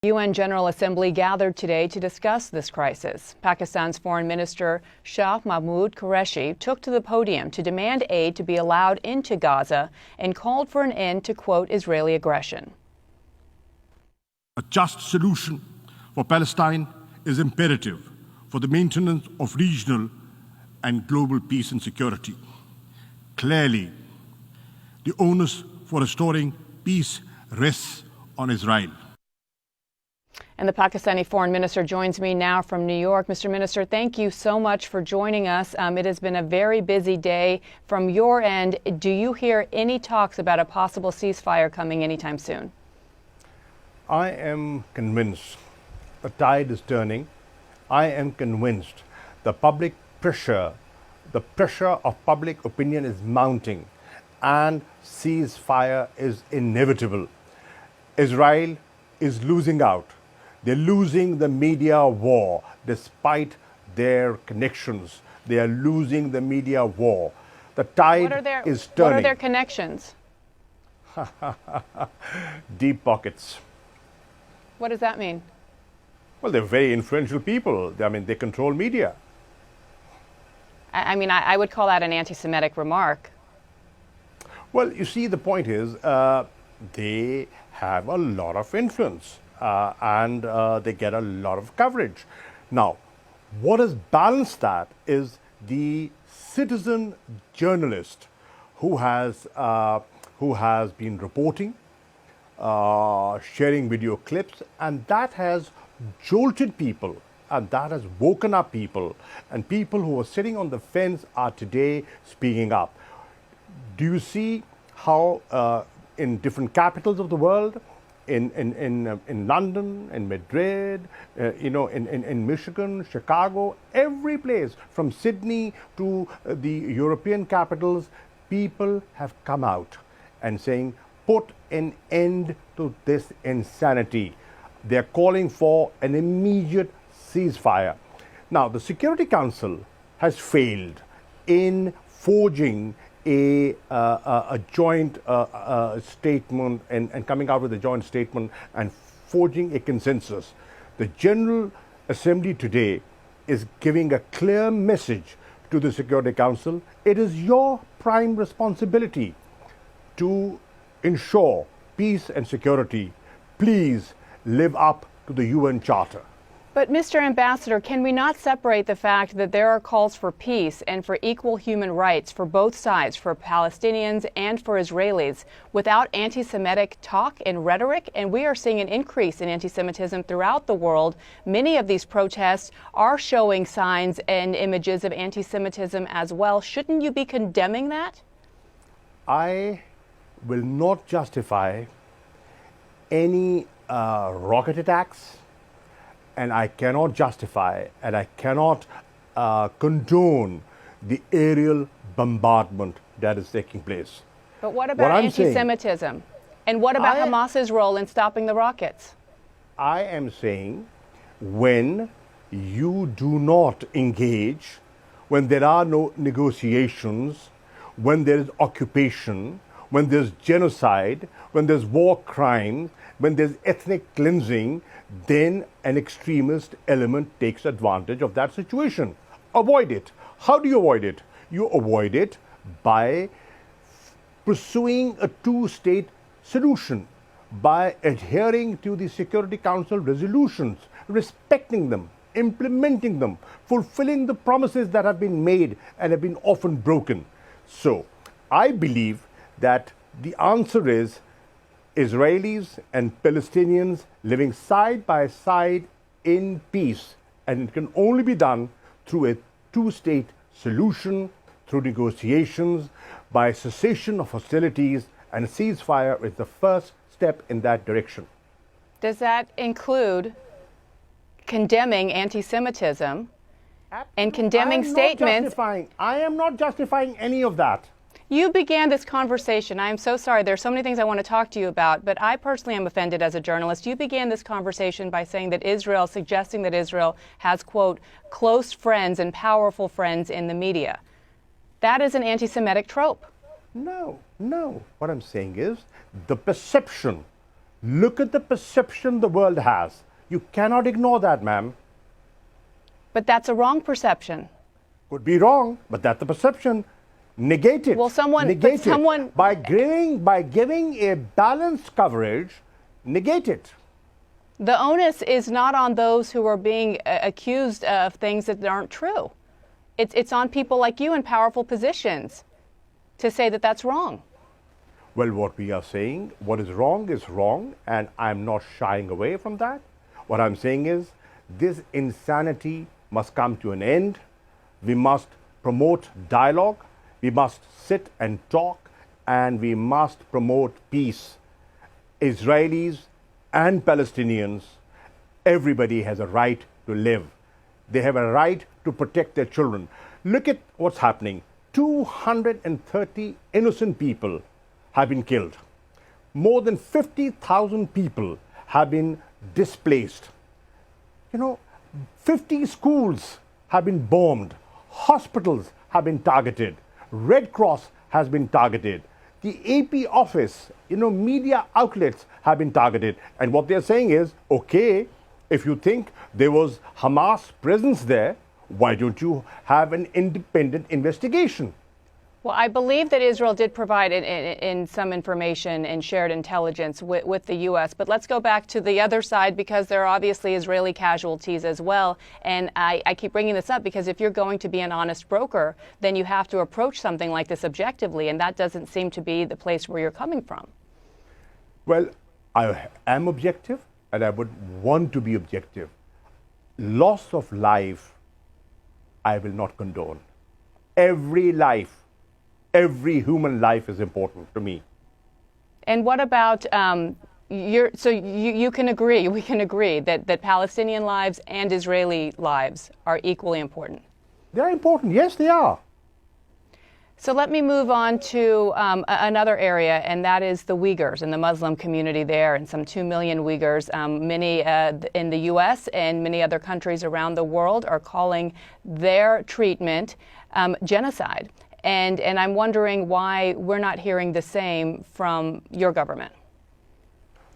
UN General Assembly gathered today to discuss this crisis. Pakistan's Foreign Minister Shah Mahmood Qureshi took to the podium to demand aid to be allowed into Gaza and called for an end to, quote, Israeli aggression. A just solution for Palestine is imperative for the maintenance of regional and global peace and security. Clearly, the onus for restoring peace rests on Israel. And the Pakistani Foreign Minister joins me now from New York. Mr. Minister, thank you so much for joining us. It has been a very busy day. From your end, do you hear any talks about a possible ceasefire coming anytime soon? I am convinced the tide is turning. I am convinced the public pressure, the pressure of public opinion is mounting, and ceasefire is inevitable. Israel is losing out. They're losing the media war despite their connections. They are losing the media war. The tide is turning. What are their connections? Deep pockets. What does that mean? Well, they're very influential people. I mean, they control media. I would call that an anti-Semitic remark. Well, you see, the point is they have a lot of influence and they get a lot of coverage. Now, what has balanced that is the citizen journalist who has been reporting, sharing video clips, and that has jolted people, and that has woken up people, and people who were sitting on the fence are today speaking up. Do you see how in different capitals of the world, in London, in Madrid, in Michigan, Chicago, every place from Sydney to the European capitals, people have come out and saying, put an end to this insanity. They're calling for an immediate ceasefire. Now, the Security Council has failed in forging a joint statement and coming out with a joint statement and forging a consensus. The General Assembly today is giving a clear message to the Security Council. It is your prime responsibility to ensure peace and security. Please live up to the UN Charter. But, Mr. Ambassador, can we not separate the fact that there are calls for peace and for equal human rights for both sides, for Palestinians and for Israelis, without anti-Semitic talk and rhetoric? And we are seeing an increase in anti-Semitism throughout the world. Many of these protests are showing signs and images of anti-Semitism as well. Shouldn't you be condemning that? I will not justify any rocket attacks, and I cannot justify and I cannot condone the aerial bombardment that is taking place. But what about anti-Semitism? And what about Hamas's role in stopping the rockets? I am saying when you do not engage, when there are no negotiations, when there is occupation, when there's genocide, when there's war crimes, when there's ethnic cleansing, then an extremist element takes advantage of that situation. Avoid it. How do you avoid it? You avoid it by pursuing a two-state solution, by adhering to the Security Council resolutions, respecting them, implementing them, fulfilling the promises that have been made and have been often broken. So, I believe that the answer is Israelis and Palestinians living side by side in peace, and it can only be done through a two-state solution, through negotiations, by cessation of hostilities, and a ceasefire is the first step in that direction. Does that include condemning anti-Semitism and condemning statements? I am not justifying any of that. You began this conversation. I am so sorry. There's so many things I want to talk to you about, but I personally am offended as a journalist. You began this conversation by saying that Israel, suggesting that Israel has, quote, close friends and powerful friends in the media. That is an anti-Semitic trope. No. What I'm saying is the perception Look at the perception the world has. You cannot ignore that, ma'am. But that's a wrong perception. Could be wrong, but that's the perception. Negate it. Well, negate it. By giving a balanced coverage, negate it. The onus is not on those who are being accused of things that aren't true. It's on people like you in powerful positions to say that that's wrong. Well, what we are saying, what is wrong, and I'm not shying away from that. What I'm saying is, this insanity must come to an end. We must promote dialogue. We must sit and talk, and we must promote peace. Israelis and Palestinians, everybody has a right to live. They have a right to protect their children. Look at what's happening. 230 innocent people have been killed. More than 50,000 people have been displaced. 50 schools have been bombed. Hospitals have been targeted. Red Cross has been targeted. The AP office, media outlets have been targeted. And what they're saying is, okay, if you think there was Hamas presence there, why don't you have an independent investigation? Well, I believe that Israel did provide in some information and shared intelligence with the U.S. But let's go back to the other side, because there are obviously Israeli casualties as well. And I keep bringing this up because if you're going to be an honest broker, then you have to approach something like this objectively. And that doesn't seem to be the place where you're coming from. Well, I am objective, and I would want to be objective. Loss of life, I will not condone. Every life, every human life is important to me. And what about you can agree, we can agree that Palestinian lives and Israeli lives are equally important? They're important, yes, they are. So let me move on to another area, and that is the Uyghurs and the Muslim community there, and some 2 million Uyghurs. Many in the U.S. and many other countries around the world are calling their treatment genocide. And I'm wondering why we're not hearing the same from your government.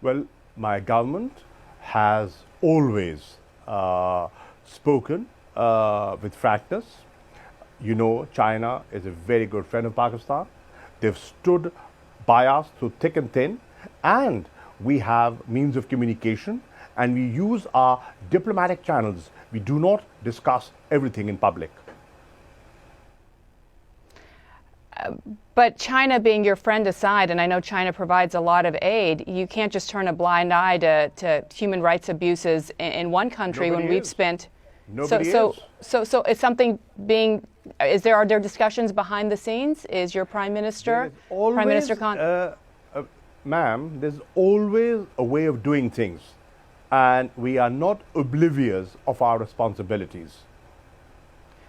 Well, my government has always spoken with frankness. China is a very good friend of Pakistan. They've stood by us through thick and thin, and we have means of communication, and we use our diplomatic channels. We do not discuss everything in public. But China being your friend aside, and I know China provides a lot of aid, you can't just turn a blind eye to human rights abuses in one country. Nobody when we've is. spent. Nobody So is something being? Are there discussions behind the scenes? Is your Prime Minister, Prime Minister Khan? Ma'am, there's always a way of doing things, and we are not oblivious of our responsibilities.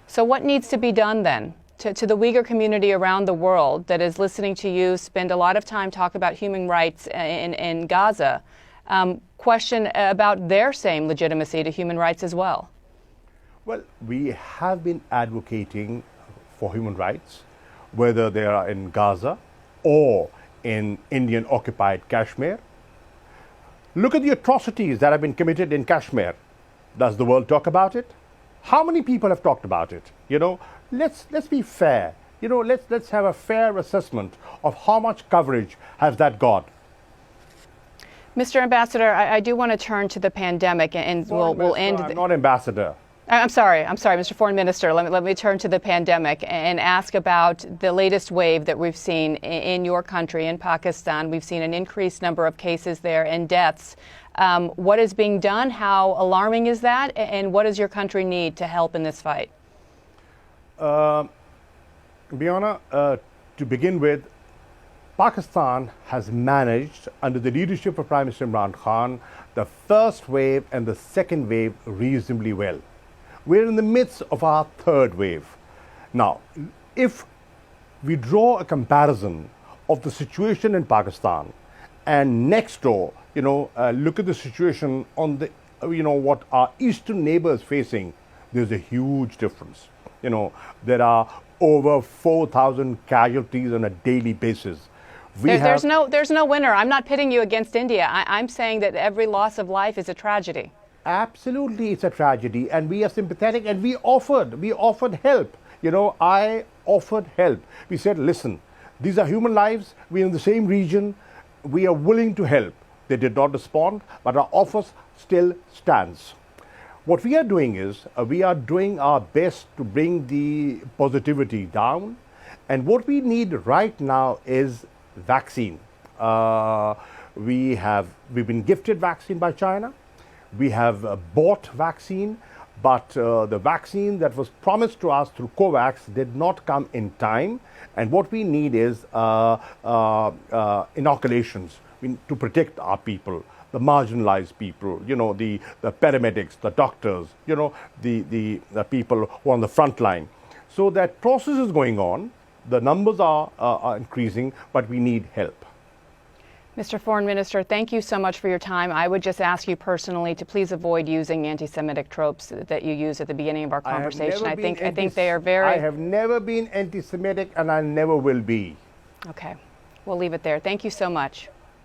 So what needs to be done then? To the Uyghur community around the world that is listening to you spend a lot of time talk about human rights in Gaza, question about their same legitimacy to human rights as well. Well, we have been advocating for human rights, whether they are in Gaza or in Indian-occupied Kashmir. Look at the atrocities that have been committed in Kashmir. Does the world talk about it? How many people have talked about it? Let's be fair. Let's have a fair assessment of how much coverage has that got. Mr. Ambassador, I do want to turn to the pandemic, and we'll end. I'm not ambassador. I'm sorry, Mr. Foreign Minister. Let me turn to the pandemic and ask about the latest wave that we've seen in your country, in Pakistan. We've seen an increased number of cases there and deaths. What is being done? How alarming is that? And what does your country need to help in this fight? Biana, to begin with, Pakistan has managed, under the leadership of Prime Minister Imran Khan, the first wave and the second wave reasonably well. We're in the midst of our third wave. Now, if we draw a comparison of the situation in Pakistan and next door, look at the situation on the, what our eastern neighbors facing, there's a huge difference. There are over 4,000 casualties on a daily basis. There's no winner. I'm not pitting you against India. I'm saying that every loss of life is a tragedy. Absolutely, it's a tragedy, and we are sympathetic, and we offered help. You know, I offered help. We said, listen, these are human lives. We're in the same region. We are willing to help. They did not respond, but our offer still stands. What we are doing is we are doing our best to bring the positivity down, and what we need right now is vaccine. We've been gifted vaccine by China. We have bought vaccine, but the vaccine that was promised to us through COVAX did not come in time. And what we need is inoculations to protect our people, the marginalized people, you know, the paramedics, the doctors, you know, the people who are on the front line. So that process is going on. The numbers are increasing, but we need help. Mr. Foreign Minister, thank you so much for your time. I would just ask you personally to please avoid using anti-Semitic tropes that you used at the beginning of our conversation. I think they are very... I have never been anti-Semitic, and I never will be. Okay. We'll leave it there. Thank you so much.